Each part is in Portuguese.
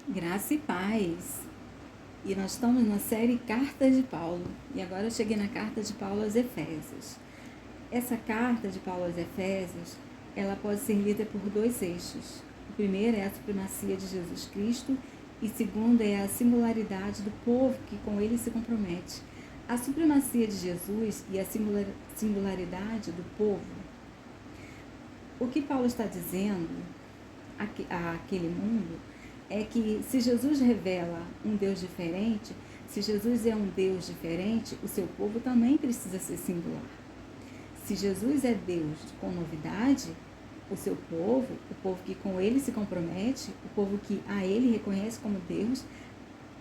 Graça e paz. E nós estamos na série Cartas de Paulo. E agora eu cheguei na carta de Paulo aos Efésios. Essa carta de Paulo aos Efésios, ela pode ser lida por dois eixos. O primeiro é a supremacia de Jesus Cristo e o segundo é a singularidade do povo que com ele se compromete. A supremacia de Jesus e a singularidade do povo. O que Paulo está dizendo àquele mundo é que se Jesus revela um Deus diferente, se Jesus é um Deus diferente, o seu povo também precisa ser singular. Se Jesus é Deus com novidade, o seu povo, o povo que com ele se compromete, o povo que a ele reconhece como Deus,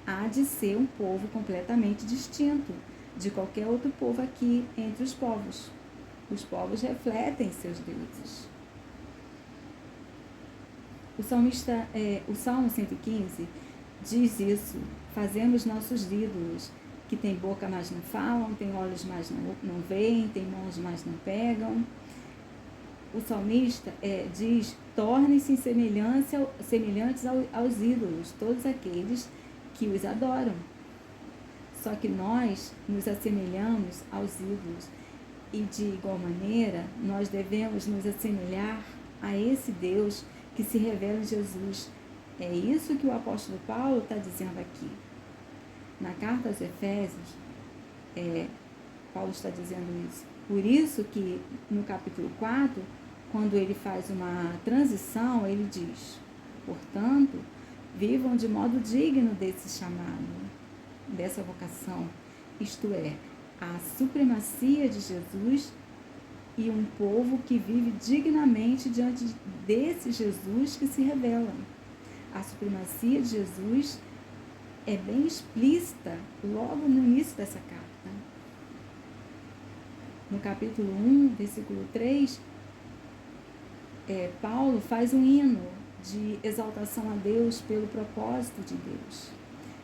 há de ser um povo completamente distinto de qualquer outro povo aqui entre os povos. Os povos refletem seus deuses. O Salmo 115 diz isso: fazemos nossos ídolos, que tem boca, mas não falam, tem olhos, mas não veem, tem mãos, mas não pegam. O salmista diz: tornem-se semelhantes aos ídolos, todos aqueles que os adoram. Só que nós nos assemelhamos aos ídolos e, de igual maneira, nós devemos nos assemelhar a esse Deus que se revela em Jesus. É isso que o apóstolo Paulo está dizendo aqui. Na carta aos Efésios, Paulo está dizendo isso. Por isso que no capítulo 4, quando ele faz uma transição, ele diz: portanto, vivam de modo digno desse chamado, dessa vocação, isto é, a supremacia de Jesus e um povo que vive dignamente diante desse Jesus que se revela. A supremacia de Jesus é bem explícita logo no início dessa carta. No capítulo 1, versículo 3, Paulo faz um hino de exaltação a Deus pelo propósito de Deus.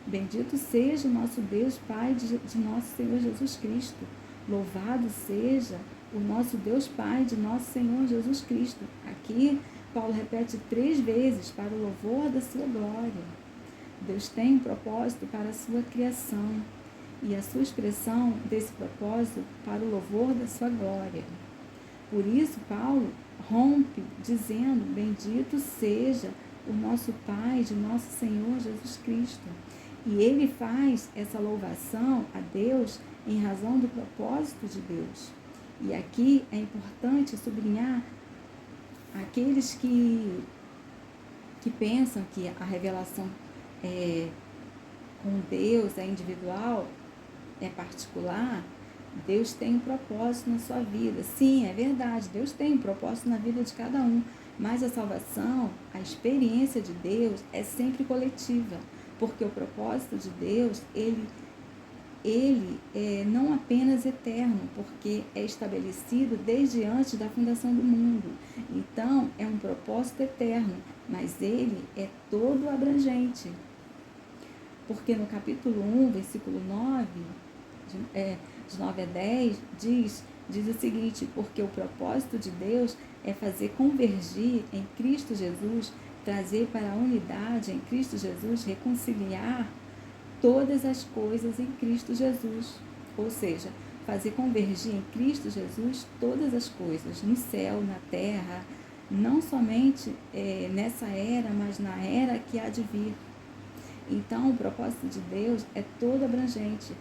Bendito seja o nosso Deus, Pai de nosso Senhor Jesus Cristo. Louvado seja o nosso Deus Pai de nosso Senhor Jesus Cristo. Aqui, Paulo repete 3 vezes para o louvor da sua glória. Deus tem um propósito para a sua criação e a sua expressão desse propósito para o louvor da sua glória. Por isso, Paulo rompe dizendo: bendito seja o nosso Pai de nosso Senhor Jesus Cristo. E ele faz essa louvação a Deus em razão do propósito de Deus. E aqui é importante sublinhar aqueles que pensam que a revelação com Deus é individual, é particular. Deus tem um propósito na sua vida. Sim, é verdade, Deus tem um propósito na vida de cada um, mas a salvação, a experiência de Deus é sempre coletiva, porque o propósito de Deus, ele é não apenas eterno, porque é estabelecido desde antes da fundação do mundo. Então, é um propósito eterno, mas ele é todo abrangente. Porque no capítulo 1, versículo 9, de 9 a 10, diz o seguinte: porque o propósito de Deus é fazer convergir em Cristo Jesus, trazer para a unidade em Cristo Jesus, reconciliar todas as coisas em Cristo Jesus. Ou seja, fazer convergir em Cristo Jesus todas as coisas, no céu, na terra, não somente nessa era, mas na era que há de vir. Então, o propósito de Deus é todo abrangente.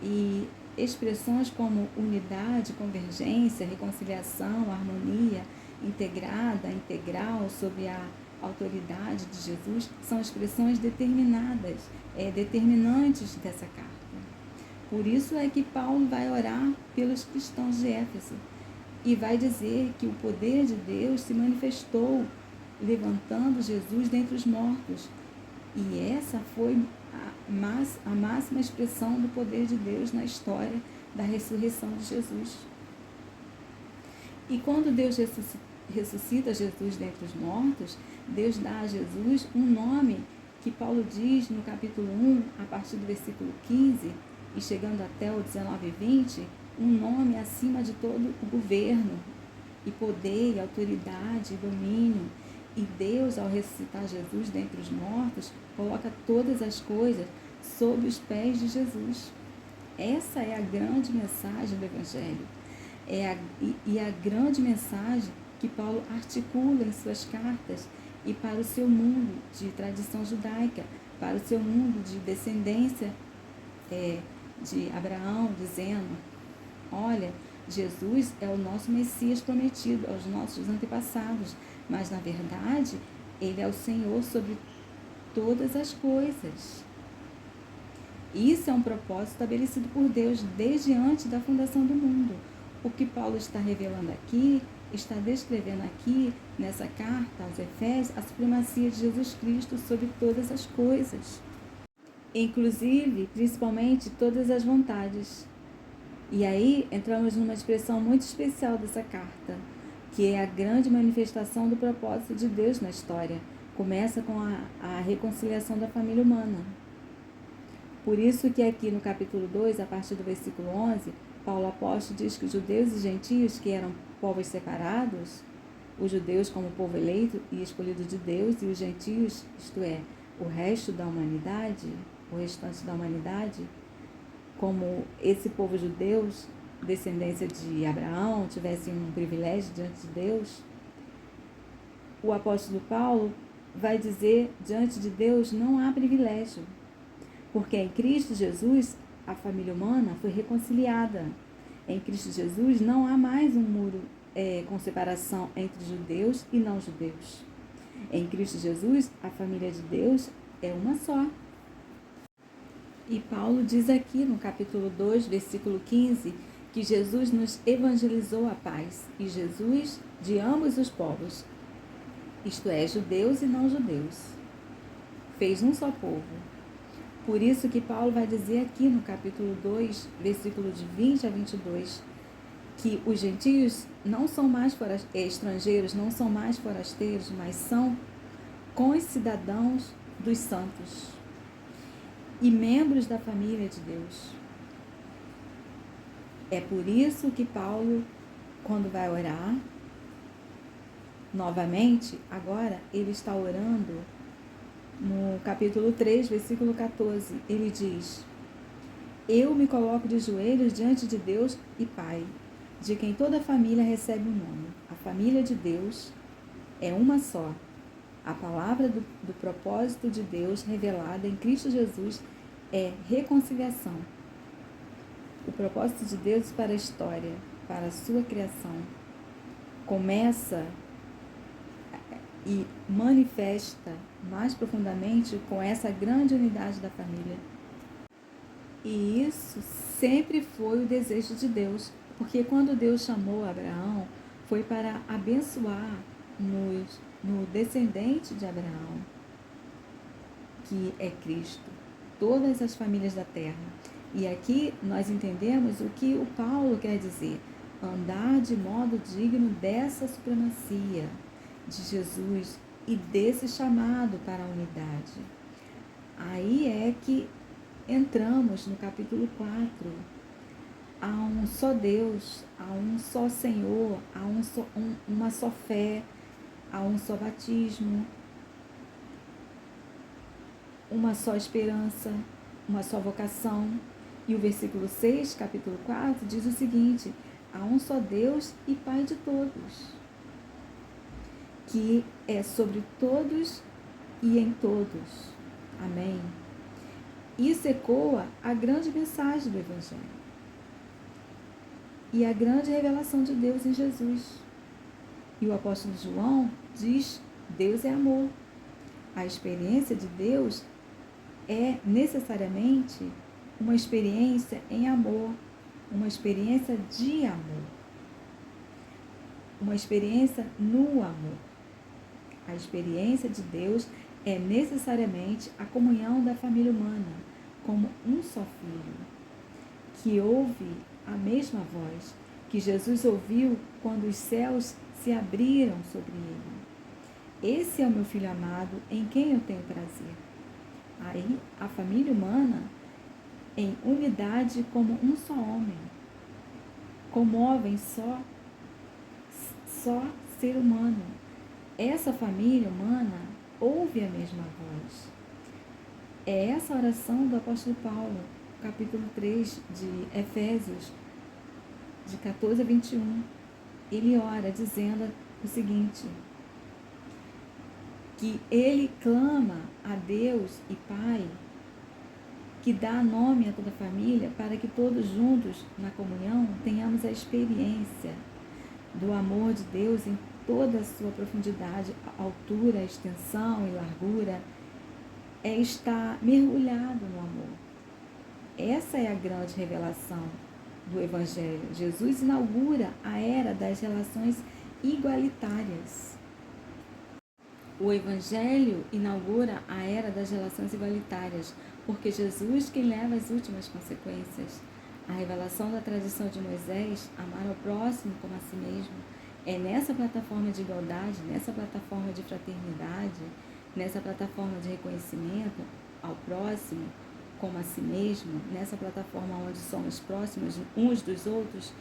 E expressões como unidade, convergência, reconciliação, harmonia, integrada, integral, sob a autoridade de Jesus, são expressões determinadas, determinantes dessa carta. Por isso é que Paulo vai orar pelos cristãos de Éfeso e vai dizer que o poder de Deus se manifestou levantando Jesus dentre os mortos. E essa foi a máxima expressão do poder de Deus na história da ressurreição de Jesus. E quando Deus ressuscita Jesus dentre os mortos, Deus dá a Jesus um nome que Paulo diz no capítulo 1, a partir do versículo 15, e chegando até o 19 e 20, um nome acima de todo o governo, e poder, e autoridade, e domínio. E Deus, ao ressuscitar Jesus dentre os mortos, coloca todas as coisas sob os pés de Jesus. Essa é a grande mensagem do Evangelho. E a grande mensagem que Paulo articula em suas cartas e para o seu mundo de tradição judaica, para o seu mundo de descendência de Abraão, dizendo: olha, Jesus é o nosso Messias prometido aos nossos antepassados, mas na verdade ele é o Senhor sobre todas as coisas. Isso é um propósito estabelecido por Deus desde antes da fundação do mundo. O que Paulo está revelando aqui, está descrevendo aqui, nessa carta aos Efésios, a supremacia de Jesus Cristo sobre todas as coisas, inclusive, principalmente, todas as vontades. E aí entramos numa expressão muito especial dessa carta, que é a grande manifestação do propósito de Deus na história. Começa com a reconciliação da família humana. Por isso que aqui no capítulo 2, a partir do versículo 11, Paulo apóstolo diz que os judeus e gentios, que eram povos separados, os judeus como povo eleito e escolhido de Deus, e os gentios, isto é, o resto da humanidade, o restante da humanidade, como esse povo judeu, descendência de Abraão, tivessem um privilégio diante de Deus, o apóstolo Paulo vai dizer: diante de Deus não há privilégio, porque em Cristo Jesus a família humana foi reconciliada. Em Cristo Jesus não há mais um muro com separação entre judeus e não judeus. Em Cristo Jesus a família de Deus é uma só. E Paulo diz aqui no capítulo 2, versículo 15, que Jesus nos evangelizou a paz, e Jesus de ambos os povos, isto é, judeus e não judeus, fez um só povo. Por isso que Paulo vai dizer aqui no capítulo 2, versículo de 20 a 22, que os gentios não são mais estrangeiros, não são mais forasteiros, mas são concidadãos dos santos e membros da família de Deus. É por isso que Paulo, quando vai orar, novamente, agora ele está orando no capítulo 3, versículo 14. Ele diz: eu me coloco de joelhos diante de Deus e Pai, de quem toda a família recebe o nome. A família de Deus é uma só. A palavra do propósito de Deus revelada em Cristo Jesus é reconciliação. O propósito de Deus para a história, para a sua criação, começa e manifesta mais profundamente com essa grande unidade da família. E isso sempre foi o desejo de Deus, porque quando Deus chamou Abraão, foi para abençoar no descendente de Abraão, que é Cristo, todas as famílias da terra. E aqui nós entendemos o que o Paulo quer dizer: andar de modo digno dessa supremacia de Jesus e desse chamado para a unidade. Aí é que entramos no capítulo 4. Há um só Deus, há um só Senhor, há uma só fé, há um só batismo, uma só esperança, uma só vocação. E o versículo 6, capítulo 4, diz o seguinte: há um só Deus e Pai de todos, que é sobre todos e em todos. Amém? Isso ecoa a grande mensagem do Evangelho e a grande revelação de Deus em Jesus. E o apóstolo João diz: Deus é amor. A experiência de Deus é necessariamente uma experiência em amor, uma experiência de amor, uma experiência no amor. A experiência de Deus é necessariamente a comunhão da família humana, como um só filho, que ouve a mesma voz que Jesus ouviu quando os céus se abriram sobre ele. Esse é o meu filho amado, em quem eu tenho prazer. Aí, a família humana, em unidade como um só homem, comovem só ser humano, essa família humana ouve a mesma voz. É essa oração do apóstolo Paulo, capítulo 3 de Efésios, de 14 a 21. Ele ora dizendo o seguinte, que ele clama a Deus e Pai, que dá nome a toda a família, para que todos juntos, na comunhão, tenhamos a experiência do amor de Deus em toda a sua profundidade, altura, extensão e largura, é estar mergulhado no amor. Essa é a grande revelação do Evangelho. Jesus inaugura a era das relações igualitárias. O Evangelho inaugura a era das relações igualitárias, porque Jesus quem leva as últimas consequências. A revelação da tradição de Moisés, amar ao próximo como a si mesmo, é nessa plataforma de igualdade, nessa plataforma de fraternidade, nessa plataforma de reconhecimento ao próximo como a si mesmo, nessa plataforma onde somos próximos uns dos outros,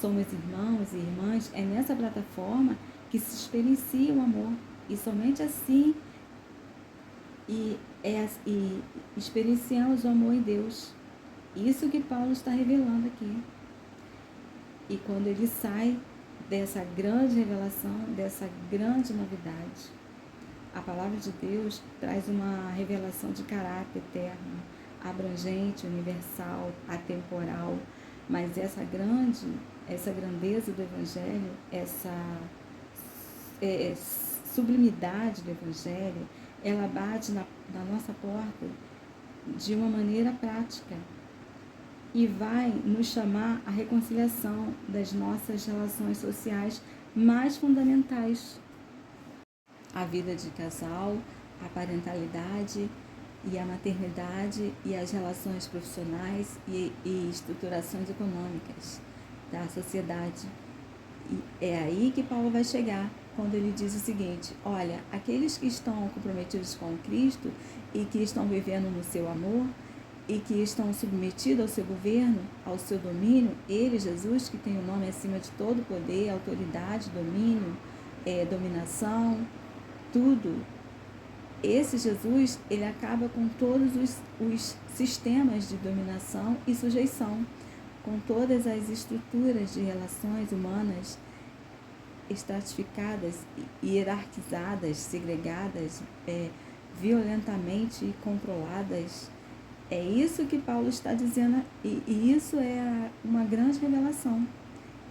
somos irmãos e irmãs, é nessa plataforma que se experiencia o amor. E somente assim experienciamos o amor em Deus. Isso que Paulo está revelando aqui. E quando ele sai dessa grande revelação, dessa grande novidade, a palavra de Deus traz uma revelação de caráter eterno, abrangente, universal, atemporal. Mas essa grandeza do Evangelho, essa sublimidade do Evangelho, ela bate na nossa porta de uma maneira prática e vai nos chamar à reconciliação das nossas relações sociais mais fundamentais. A vida de casal, a parentalidade e a maternidade e as relações profissionais e estruturações econômicas da sociedade. E é aí que Paulo vai chegar, quando ele diz o seguinte: olha, aqueles que estão comprometidos com Cristo e que estão vivendo no seu amor e que estão submetidos ao seu governo, ao seu domínio, ele, Jesus, que tem o nome acima de todo poder, autoridade, domínio, dominação, tudo. Esse Jesus, ele acaba com todos os sistemas de dominação e sujeição, com todas as estruturas de relações humanas estratificadas, hierarquizadas, segregadas, violentamente controladas. É isso que Paulo está dizendo, e isso é uma grande revelação.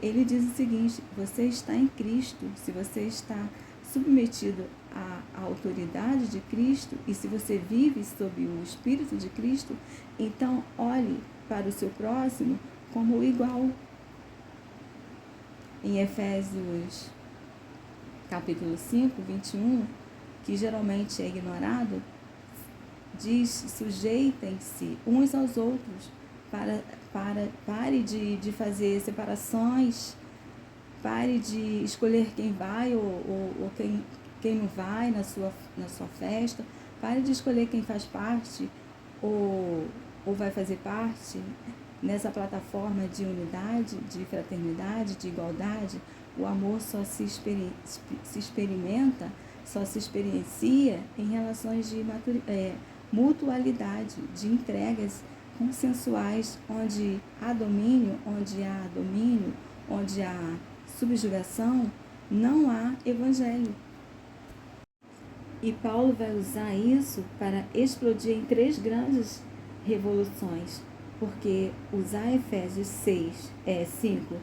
Ele diz o seguinte: você está em Cristo, se você está submetido à autoridade de Cristo e se você vive sob o Espírito de Cristo, então olhe para o seu próximo como igual. Em Efésios capítulo 5, 21, que geralmente é ignorado, diz: sujeitem-se uns aos outros, pare de fazer separações, pare de escolher quem vai ou quem não vai na sua festa, pare de escolher quem faz parte ou vai fazer parte nessa plataforma de unidade, de fraternidade, de igualdade. O amor só se experimenta, só se experiencia em relações de mutualidade, de entregas consensuais, onde há domínio, onde há subjugação, não há evangelho. E Paulo vai usar isso para explodir em 3 grandes revoluções, porque usar Efésios 5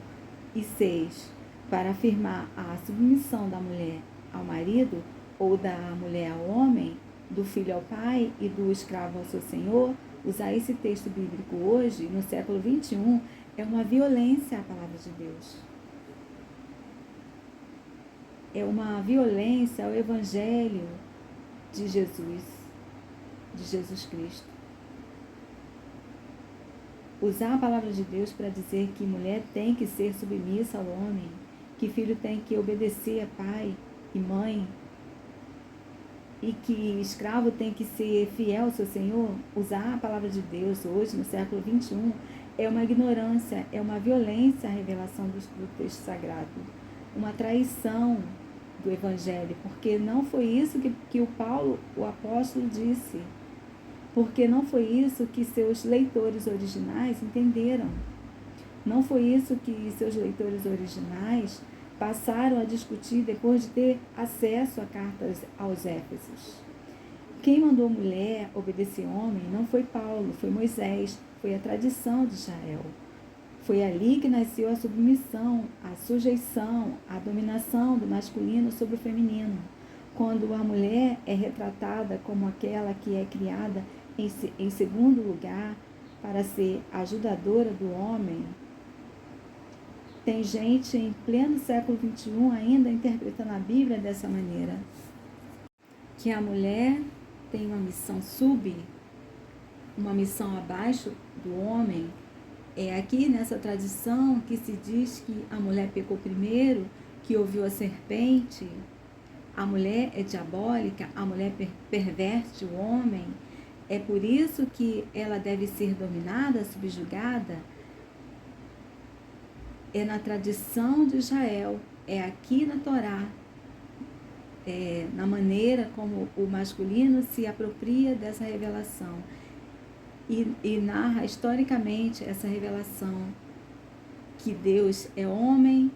e 6 para afirmar a submissão da mulher ao marido, ou da mulher ao homem, do filho ao pai e do escravo ao seu senhor, usar esse texto bíblico hoje, no século 21, é uma violência à palavra de Deus. É uma violência ao Evangelho de Jesus Cristo. Usar a palavra de Deus para dizer que mulher tem que ser submissa ao homem, que filho tem que obedecer a pai e mãe, e que escravo tem que ser fiel ao seu Senhor, usar a palavra de Deus hoje, no século 21, é uma ignorância, é uma violência à revelação do texto sagrado, uma traição do Evangelho, porque não foi isso que o apóstolo, disse. Porque não foi isso que seus leitores originais entenderam. Não foi isso que seus leitores originais passaram a discutir depois de ter acesso a cartas aos Éfesos. Quem mandou mulher obedecer homem não foi Paulo, foi Moisés, foi a tradição de Israel. Foi ali que nasceu a submissão, a sujeição, a dominação do masculino sobre o feminino. Quando a mulher é retratada como aquela que é criada em segundo lugar para ser ajudadora do homem, tem gente em pleno século XXI ainda interpretando a Bíblia dessa maneira. Que a mulher tem uma missão uma missão abaixo do homem. É aqui nessa tradição que se diz que a mulher pecou primeiro, que ouviu a serpente, a mulher é diabólica, a mulher perverte o homem. É por isso que ela deve ser dominada, subjugada. É na tradição de Israel, é aqui na Torá, na maneira como o masculino se apropria dessa revelação e narra historicamente essa revelação que Deus é homem,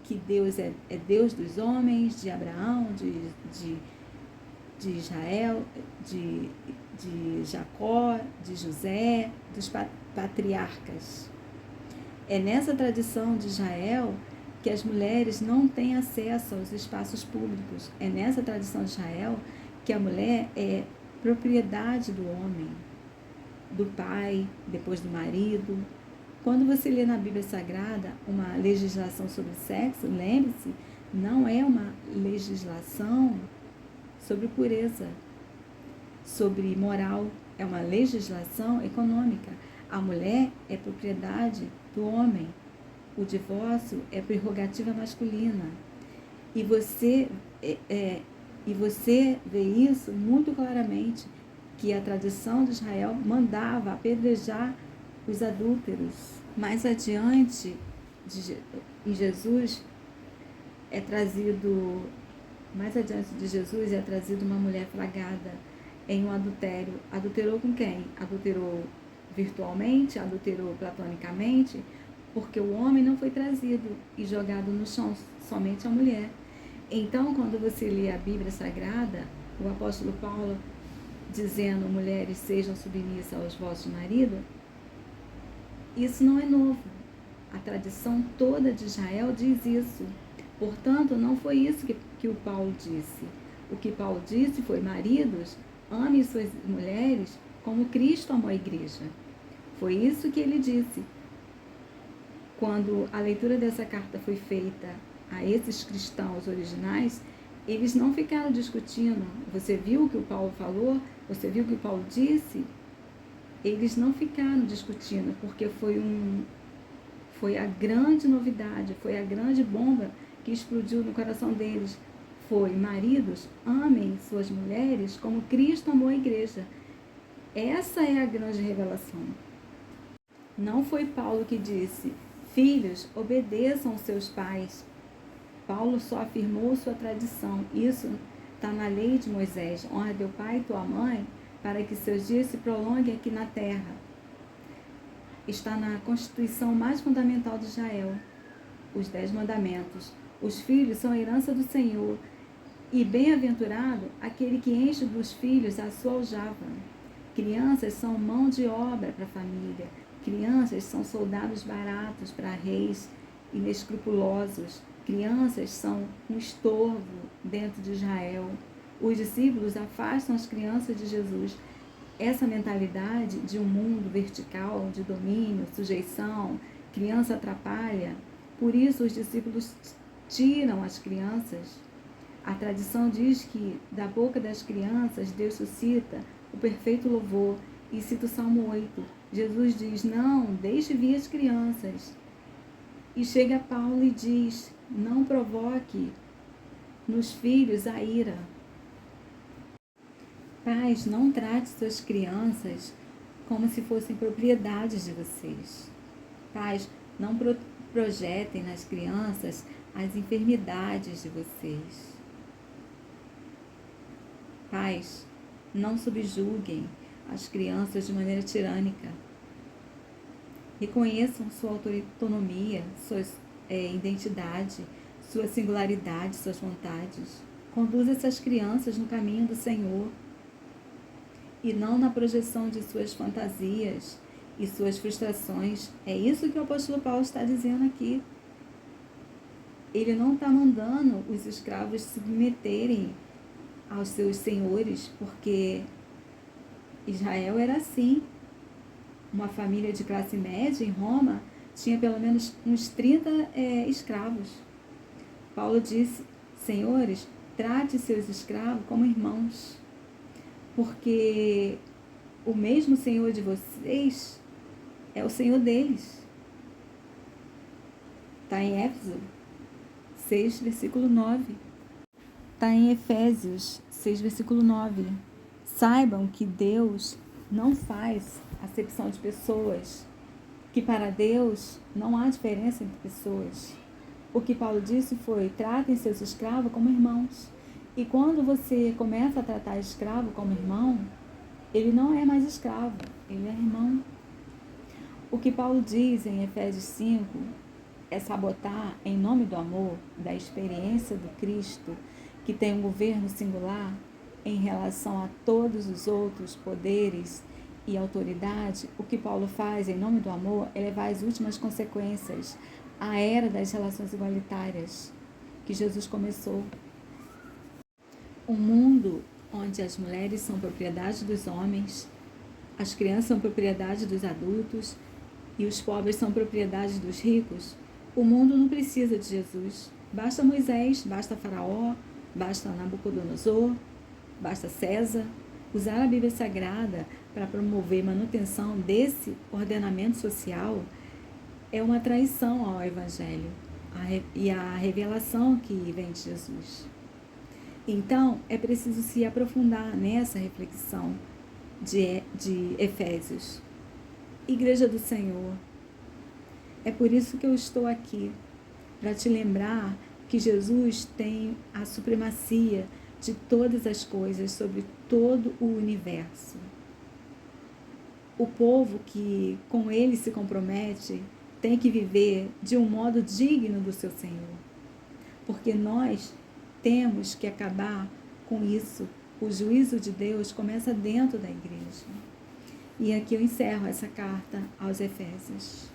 que Deus é Deus dos homens, de Abraão, de Israel, de Jacó, de José, dos patriarcas. É nessa tradição de Israel que as mulheres não têm acesso aos espaços públicos. É nessa tradição de Israel que a mulher é propriedade do homem, do pai, depois do marido. Quando você lê na Bíblia Sagrada uma legislação sobre sexo, lembre-se, não é uma legislação sobre pureza, sobre moral, é uma legislação econômica. A mulher é propriedade do homem. O divórcio é prerrogativa masculina. E você vê isso muito claramente, que a tradição de Israel mandava apedrejar os adúlteros. Mais adiante, em Jesus, mais adiante de Jesus é trazida uma mulher flagrada em um adultério. Adulterou com quem? Adulterou virtualmente, adulterou platonicamente, porque o homem não foi trazido e jogado no chão, somente a mulher. Então, quando você lê a Bíblia Sagrada, o apóstolo Paulo dizendo: mulheres, sejam submissas aos vossos maridos, isso não é novo. A tradição toda de Israel diz isso. Portanto, não foi isso que o Paulo disse. O que Paulo disse foi: maridos, amem suas mulheres como Cristo amou a igreja. Foi isso que ele disse. Quando a leitura dessa carta foi feita a esses cristãos originais, eles não ficaram discutindo. Você viu o que o Paulo falou? Você viu o que o Paulo disse? Eles não ficaram discutindo, porque foi a grande novidade, foi a grande bomba que explodiu no coração deles. Foi: maridos, amem suas mulheres como Cristo amou a igreja. Essa é a grande revelação. Não foi Paulo que disse: filhos, obedeçam aos seus pais. Paulo só afirmou sua tradição. Isso está na lei de Moisés: honra teu pai e tua mãe, para que seus dias se prolonguem aqui na terra. Está na constituição mais fundamental de Israel, os 10 mandamentos. Os filhos são a herança do Senhor, e bem-aventurado aquele que enche dos filhos a sua aljava. Crianças são mão de obra para a família. Crianças são soldados baratos para reis inescrupulosos. Crianças são um estorvo dentro de Israel. Os discípulos afastam as crianças de Jesus. Essa mentalidade de um mundo vertical, de domínio, sujeição, criança atrapalha. Por isso os discípulos tiram as crianças. A tradição diz que da boca das crianças Deus suscita o perfeito louvor. E cita o Salmo 8. Jesus diz: não, deixe vir as crianças. E chega Paulo e diz: não provoque nos filhos a ira. Pais, não trate suas crianças como se fossem propriedades de vocês. Pais, não projetem nas crianças as enfermidades de vocês. Pais, não subjuguem as crianças de maneira tirânica. Reconheçam sua autonomia, sua identidade, sua singularidade, suas vontades. Conduza essas crianças no caminho do Senhor e não na projeção de suas fantasias e suas frustrações. É isso que o apóstolo Paulo está dizendo aqui. Ele não está mandando os escravos se submeterem aos seus senhores, porque Israel era assim. Uma família de classe média em Roma tinha pelo menos uns 30 escravos. Paulo disse: senhores, trate seus escravos como irmãos, porque o mesmo Senhor de vocês é o Senhor deles. Está em Éfeso 6, versículo 9. Está em Efésios 6, versículo 9. Saibam que Deus não faz acepção de pessoas, que para Deus não há diferença entre pessoas. O que Paulo disse foi: tratem seus escravos como irmãos. E quando você começa a tratar escravo como irmão, ele não é mais escravo, ele é irmão. O que Paulo diz em Efésios 5 é sabotar, em nome do amor, da experiência do Cristo, que tem um governo singular em relação a todos os outros poderes e autoridade. O que Paulo faz, em nome do amor, é levar as últimas consequências à era das relações igualitárias que Jesus começou. Um mundo onde as mulheres são propriedade dos homens, as crianças são propriedade dos adultos e os pobres são propriedade dos ricos. O mundo não precisa de Jesus. Basta Moisés, basta Faraó, basta Nabucodonosor, basta César. Usar a Bíblia Sagrada para promover manutenção desse ordenamento social é uma traição ao Evangelho e à revelação que vem de Jesus. Então, é preciso se aprofundar nessa reflexão de Efésios. Igreja do Senhor, é por isso que eu estou aqui, para te lembrar que Jesus tem a supremacia de todas as coisas sobre todo o universo. O povo que com ele se compromete tem que viver de um modo digno do seu Senhor, porque nós temos que acabar com isso. O juízo de Deus começa dentro da igreja. E aqui eu encerro essa carta aos Efésios.